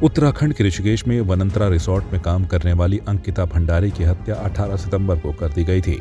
उत्तराखंड के ऋषिकेश में वनंतरा रिसोर्ट में काम करने वाली अंकिता भंडारी की हत्या 18 सितंबर को कर दी गई थी।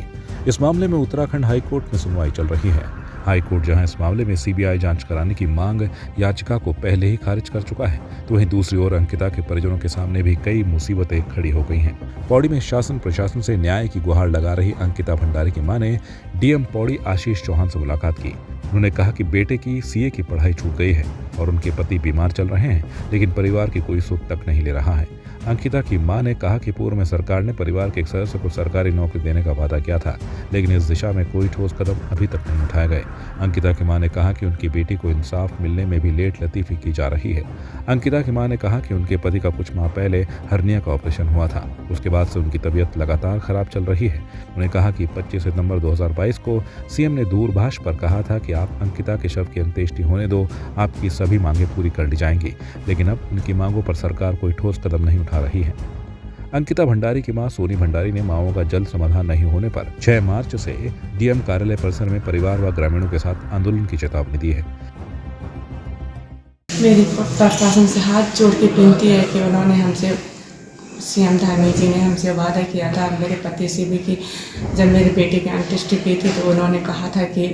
इस मामले में उत्तराखंड हाईकोर्ट में सुनवाई चल रही है। हाईकोर्ट जहां इस मामले में सीबीआई जांच कराने की मांग याचिका को पहले ही खारिज कर चुका है, तो वहीं दूसरी ओर अंकिता के परिजनों के सामने भी कई मुसीबतें खड़ी हो गई हैं। पौड़ी में शासन प्रशासन से न्याय की गुहार लगा रही अंकिता भंडारी की मां ने डीएम पौड़ी आशीष चौहान से मुलाकात की। उन्होंने कहा कि बेटे की सीए की पढ़ाई छूट गई है और उनके पति बीमार चल रहे हैं, लेकिन परिवार की कोई सुध तक नहीं ले रहा है। अंकिता की मां ने कहा कि पूर्व में सरकार ने परिवार के एक सदस्य को सरकारी नौकरी देने का वादा किया था, लेकिन इस दिशा में कोई ठोस कदम अभी तक नहीं उठाए गए। अंकिता की मां ने कहा कि उनकी बेटी को इंसाफ मिलने में भी लेट लतीफी की जा रही है। अंकिता की मां ने कहा कि उनके पति का कुछ माह पहले हर्निया का ऑपरेशन हुआ था, उसके बाद से उनकी तबीयत लगातार खराब चल रही है। उन्होंने कहा कि 25 सितंबर 2022 को सीएम ने दूरभाष पर कहा था कि आप अंकिता के शव की अंत्येष्टि होने दो, आपकी सभी मांगें पूरी कर ली जाएंगी, लेकिन अब उनकी मांगों पर सरकार कोई ठोस कदम नहीं उठा रही है। अंकिता भंडारी की मां सोनी भंडारी ने मांगों का जल्द समाधान नहीं होने पर 6 मार्च से डीएम कार्यालय परिसर में परिवार व ग्रामीणों के साथ आंदोलन की चेतावनी दी है। मेरी प्रशासन से हाथ जोड़ के विनती है कि उन्होंने हमसे, सीएम धामी जी ने हमसे वादा किया था मेरे पति से भी कि जब मेरे बेटे की अंत्येष्टि की थी तो उन्होंने कहा था कि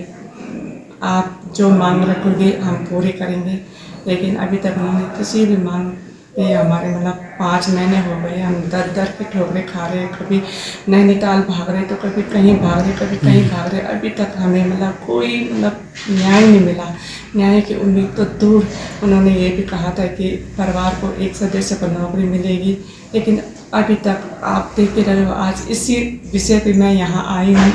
आप जो मांग रखोगे हम पूरे करेंगे, लेकिन अभी तक उन्होंने किसी भी मांग पे हमारे 5 महीने हो गए, हम दर के ठोकरे खा रहे हैं। कभी नैनीताल भाग रहे तो कभी कहीं भाग रहे, कभी कहीं भाग रहे। अभी तक हमें कोई न्याय नहीं मिला। न्याय की उम्मीद तो दूर। उन्होंने ये भी कहा था कि परिवार को एक सदस्य को नौकरी मिलेगी, लेकिन अभी तक आप देखते रहे हो। आज इसी विषय पर मैं यहाँ आई हूँ।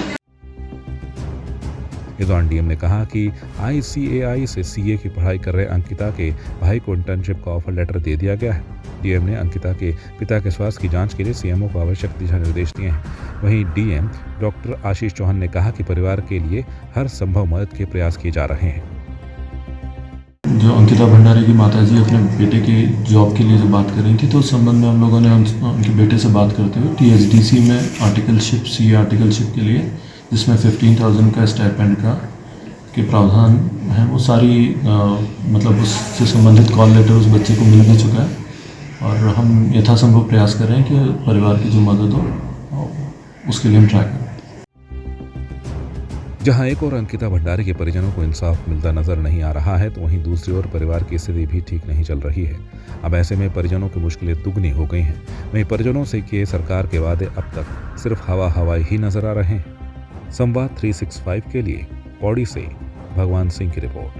इस दौरान डीएम ने कहा कि ICAI से सीए की पढ़ाई कर रहे अंकिता के भाई को इंटर्नशिप का ऑफर लेटर दे दिया गया है। डीएम ने अंकिता के पिता के स्वास्थ्य की जांच के लिए सीएमओ को आवश्यक दिशा निर्देश दिए हैं। वहीं डीएम डॉक्टर आशीष चौहान ने कहा कि परिवार के लिए हर संभव मदद के प्रयास किए जा रहे हैं। जो अंकिता भंडारी की माताजी अपने बेटे की जॉब के लिए जो बात कर रही थी, तो उस संबंध में हम लोगों ने उनके बेटे से बात करते हुए TSDC में आर्टिकलशिप, सीए आर्टिकलशिप के लिए जिसमें 15,000 का स्टाइपेंड का के प्रावधान है, वो सारी उससे संबंधित कॉल लेटर उस बच्चे को मिल भी चुका है और हम यथासंभव प्रयास कर रहे हैं कि परिवार की जो मदद हो उसके लिए हम ट्राई करें। जहां एक और अंकिता भंडारी के परिजनों को इंसाफ मिलता नजर नहीं आ रहा है, तो वहीं दूसरी ओर परिवार की स्थिति भी ठीक नहीं चल रही है। अब ऐसे में परिजनों की मुश्किलें दुगनी हो गई हैं। वहीं परिजनों से किए सरकार के वादे अब तक सिर्फ हवाई ही नजर आ रहे हैं। संवाद 365 के लिए पौड़ी से भगवान सिंह की रिपोर्ट।